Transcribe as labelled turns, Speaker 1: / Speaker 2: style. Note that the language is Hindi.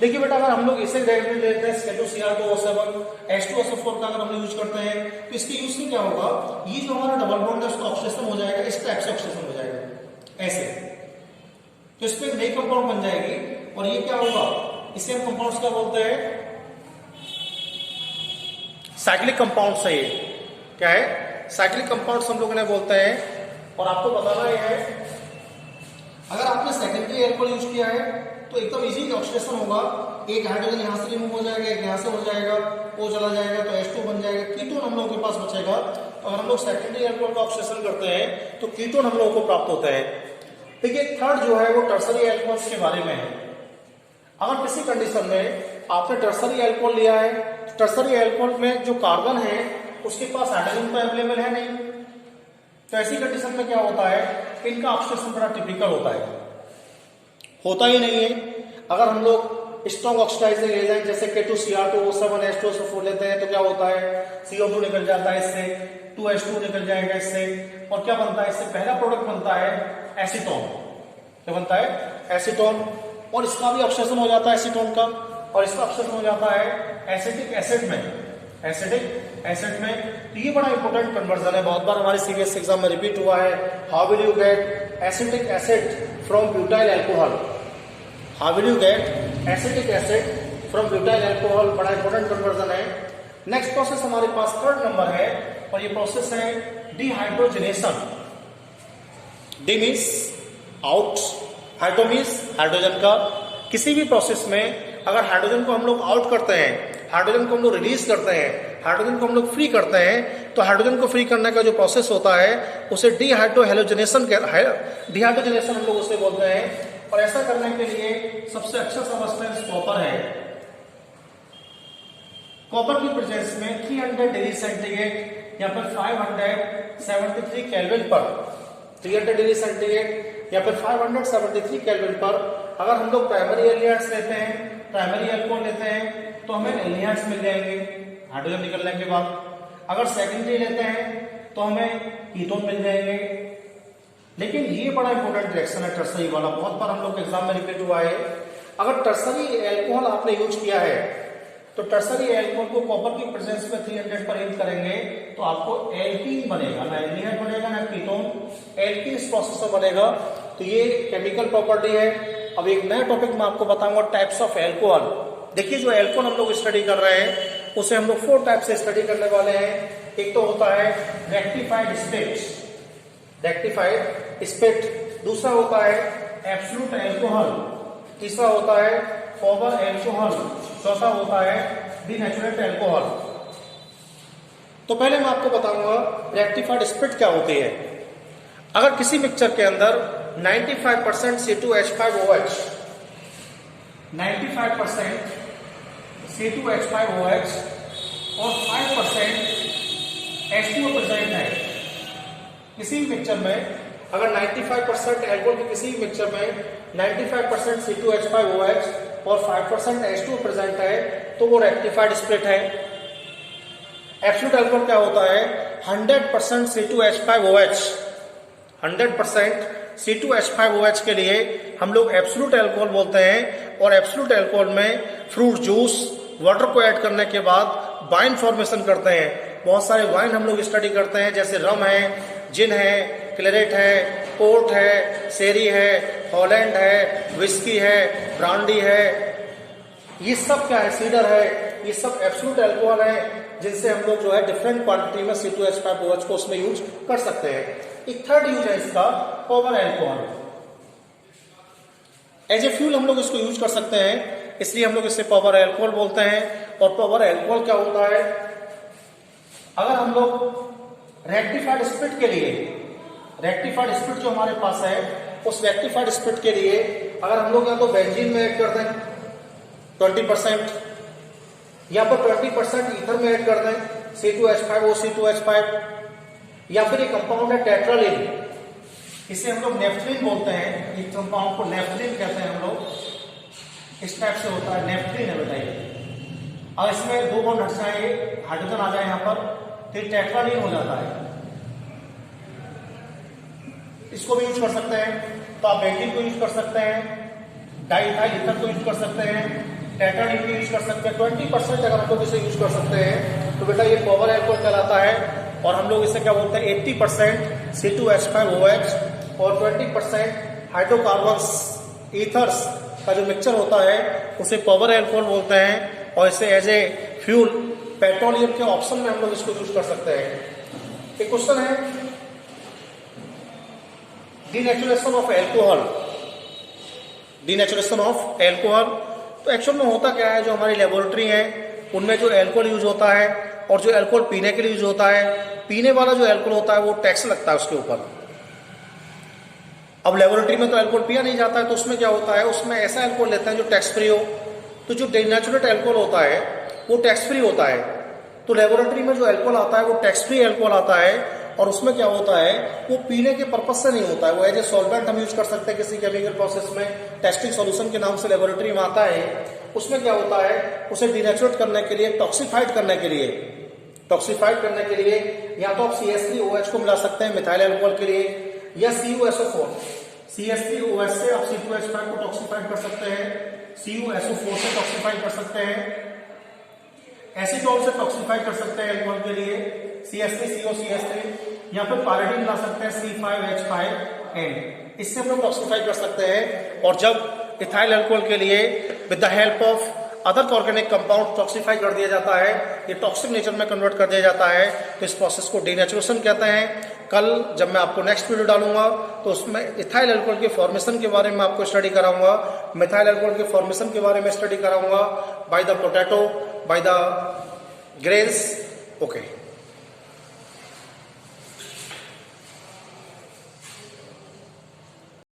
Speaker 1: देखिए बेटा, अगर हम लोग इसे डायरेक्टली लेते हैं H2Cr2O7 H2SO4 का अगर हम यूज करते हैं तो इसके यूज से क्या होगा, ये जो हमारा डबल बॉन्ड है उसका ऑक्सीडेशन हो जाएगा, इस टाइप से ऑक्सीडेशन हो जाएगा ऐसे, तो इस पे नई कंपाउंड बन जाएगी और ये क्या होगा, इसे हम कंपाउंड्स क्या बोलते हैं, साइक्लिक कंपाउंड्स है। ये क्या है, साइक्लिक कंपाउंड्स हम लोग इन्हें बोलते हैं। और आपको बताना यह है, अगर आपने सेकेंडरी एल्कोहल यूज किया है तो एकदम इजीली ऑक्सीडेशन होगा, एक हाइड्रोजन यहां से रिमूव हो जाएगा, एक यहां से हो जाएगा, वो चला जाएगा तो H2 बन जाएगा, कीटोन हम लोगों के पास बचेगा। तो अगर हम लोग सेकेंडरी एल्कोहल का ऑक्सीडेशन करते हैं तो कीटोन हम लोगों को प्राप्त होता है। देखिए थर्ड जो है वो टर्सरी एल्कोहल्स के बारे में है। अगर किसी कंडीशन में आपने टर्सरी एल्कोहल लिया है, टर्सरी एल्कोहल में जो कार्बन है उसके पास हाइड्रोजन तो अवेलेबल है नहीं, तो ऐसी कंडीशन में क्या होता है, इनका ऑक्सीडेशन बड़ा टिपिकल होता ही नहीं है। अगर हम लोग स्ट्रॉन्ग ऑक्सीडाइजिंग एजेंट जैसे K2Cr2O7 H2SO4 लेते हैं तो क्या होता है, CO2 निकल जाता है इससे, 2H2 निकल जाएगा इससे, और क्या बनता है इससे, पहला प्रोडक्ट बनता है एसीटोन। क्या बनता है, एसीटोन, और इसका भी ऑक्सीडेशन हो जाता है एसीटोन का, और इसका ऑक्सीडेशन हो जाता है एसिटिक एसिड में, एसिटिक एसिड में। तो ये बड़ा इंपॉर्टेंट कन्वर्जन है, बहुत बार हमारे सीबीएस एग्जाम में रिपीट हुआ है। How will you get acetic acid from butyl alcohol, how will you get acetic acid from butyl alcohol, बड़ा इंपॉर्टेंट कन्वर्जन है। नेक्स्ट प्रोसेस हमारे पास थर्ड नंबर है और ये प्रोसेस है dehydrogenation. D means out, hydro means hydrogen का। किसी भी प्रोसेस में अगर हाइड्रोजन को हम लोग आउट करते हैं, हाइड्रोजन को हम लोग रिलीज करते हैं, हाइड्रोजन को हम लोग फ्री करते हैं, तो हाइड्रोजन को फ्री करने का जो प्रोसेस होता है उसे डिहाइड्रोजनेशन हम लोग उसे बोलते हैं। और ऐसा करने के लिए सबसे अच्छा सब्सटेंस कॉपर है। कॉपर की प्रेजेंस में 300 डिग्री सेंटीग्रेड या फिर 573 केल्विन पर, 300 डिग्री सेंटीग्रेड या फिर 573 केल्विन पर अगर हम लोग प्राइमरी एलिमेंट्स लेते हैं, प्राइमरी अल्कोहल लेते हैं तो हमें एलिमेंट्स मिल जाएंगे हाइड्रोजन निकलने के बाद। अगर सेकेंडरी लेते हैं तो हमें कीटोन मिल जाएंगे। लेकिन ये बड़ा इंपॉर्टेंट रिएक्शन है टर्सरी वाला, बहुत बार हम लोग एग्जाम में रिपीट हुआ है। अगर टर्सरी एल्कोहल आपने यूज किया है तो टर्सरी एल्कोहल को कॉपर की प्रेजेंस में 300 पर हीट करेंगे तो आपको एल्कीन बनेगा, ना एल्डिहाइड बनेगा ना कीटोन, एल्कीन इस प्रोसेस में बनेगा। तो ये केमिकल प्रॉपर्टी है। अब एक नया टॉपिक मैं आपको बताऊंगा, टाइप्स ऑफ एल्कोहल। देखिए जो एल्कोहल हम लोग स्टडी कर रहे हैं उसे हम लोग 4 टाइप से स्टडी करने वाले हैं। एक तो होता है रेक्टिफाइड स्पिरिट, रेक्टिफाइड स्पिरिट, दूसरा होता है एब्सोल्यूट अल्कोहल, तीसरा होता है पॉवर अल्कोहल, चौथा होता है डिनेचुरेट अल्कोहल। तो पहले मैं आपको बताऊंगा रेक्टिफाइड स्पिरिट क्या होती है। अगर किसी मिक्सचर के अंदर 95% C2H5OH, 95% C2H5OH और 5% H2O प्रेजेंट है, किसी भी मिक्सचर में अगर 95% एल्कोहल के किसी भी मिक्सचर में 95% C2H5OH और 5% H2O प्रेजेंट है तो वो रेक्टिफाइड स्पिरिट है। एब्सोल्यूट अल्कोहल क्या होता है, 100% C2H5OH, 100% C2H5OH के लिए हम लोग एब्सोल्यूट अल्कोहल बोलते हैं। और एब्सोल्यूट अल्कोहल में फ्रूट जूस, वाटर को ऐड करने के बाद वाइन फॉर्मेशन करते हैं। बहुत सारे वाइन हम लोग स्टडी करते हैं, जैसे रम है, जिन है, क्लेरेट है, पोर्ट है, शेरी है, हॉलैंड है, विस्की है, ब्रांडी है, ये सब क्या है, सीडर है, ये सब एब्सोल्यूट अल्कोहल है जिनसे हम लोग जो है डिफरेंट क्वांटिटी में C2H5OH को उसमें यूज कर सकते हैं। एक थर्ड यूज है इसका power alcohol, as a fuel हम लोग इसको यूज कर सकते हैं, इसलिए हम लोग इसे पॉवर अल्कोहल बोलते हैं। और पॉवर अल्कोहल क्या होता है, अगर हम लोग रेक्टिफाइड स्पिरिट के लिए, रेक्टिफाइड स्पिरिट जो हमारे पास है उस रेक्टिफाइड स्पिरिट के लिए अगर हम लोग या तो बेंजीन में ऐड कर दें 20% या फिर 20% ईथर में ऐड कर दें C2H5O C2H5, या फिर एक कंपाउंड है टेट्रालिन, इसे हम लोग नेफ्थलीन बोलते हैं, इस कंपाउंड को नेफ्थलीन कहते हैं हम लोग, इस टाइप से होता है, नेफ्थलीन है बताइए। और इसमें 2 बॉन्ड हट जाएंगे, हाइड्रोजन आ जाए यहाँ पर, फिर टेट्रालिन हो जाता है। इसको भी यूज कर सकते हैं, तो आप बेंजीन को यूज कर सकते हैं, डाइइथाइल ईथर को यूज कर सकते हैं, टेट्राडीपी यूज कर सकते हैं। 20% अगर हम लोग इसे यूज कर सकते हैं तो बेटा ये पावर एल्कोहल कहलाता है। और हम लोग इसे क्या बोलते हैं, 80% C2H5OH और 20% हाइड्रोकार्बन्स ईथर्स का जो मिक्सचर होता है उसे पावर एल्कोहल बोलते हैं। और इसे एज ए फ्यूल पेट्रोलियम के ऑप्शन में हम लोग इसको यूज कर सकते हैं। एक क्वेश्चन है, denaturation of alcohol. Denaturation of alcohol तो एक्चुअल में होता क्या है, जो हमारी लेबोरेटरी है उनमें जो एल्कोहल यूज होता है और जो एल्कोहल पीने के लिए यूज होता है, पीने वाला जो एल्कोहल होता है वो टैक्स लगता है उसके ऊपर। अब लेबोरेटरी में तो एल्कोहल पिया नहीं जाता है, तो उसमें क्या होता है, उसमें ऐसा एल्कोहल लेते हैं जो टैक्स फ्री हो। तो जो डीनेचुरेट एल्कोहल होता है वो टैक्स फ्री होता है। तो लेबोरेटरी में जो एल्कोहल आता है वो टैक्स फ्री एल्कोहल आता है। और उसमें क्या होता है, वो पीने के पर्पज से नहीं होता है, वो एज ए सॉल्वेंट हम यूज कर सकते हैं किसी केमिकल प्रोसेस में। टेस्टिंग सॉल्यूशन के नाम से लेबोरेटरी में आता है। उसमें क्या होता है, उसे डीनेचुरेट करने के लिए, टॉक्सिफाइड करने के लिए या तो आप CH3OH को मिला सकते हैं मिथाइल एल्कोहल के लिए, या CuSO4 CH3OH से आप C2H5 को टॉक्सिफाइड कर सकते हैं, CuSO4 से टॉक्सिफाइड कर सकते हैं, एसीटोन से टॉक्सिफाई कर सकते हैं एल्कोहल के लिए CH3COCH3, या फिर पायरिडीन ला सकते हैं C5H5N, इससे हम लोग टॉक्सिफाई कर सकते हैं। और जब इथाइल अल्कोहल के लिए with the help of other organic compound toxify कर दिया जाता है, ये टॉक्सिक नेचर में कन्वर्ट कर दिया जाता है, तो इस प्रोसेस को डीनेचुरेशन कहते हैं। कल जब मैं आपको नेक्स्ट वीडियो डालूंगा तो उसमें इथाइल अल्कोहल के फॉर्मेशन के बारे में आपको स्टडी कराऊंगा, मिथाइल अल्कोहल के फॉर्मेशन के बारे में स्टडी कराऊंगा by the potato, by the grains. Okay.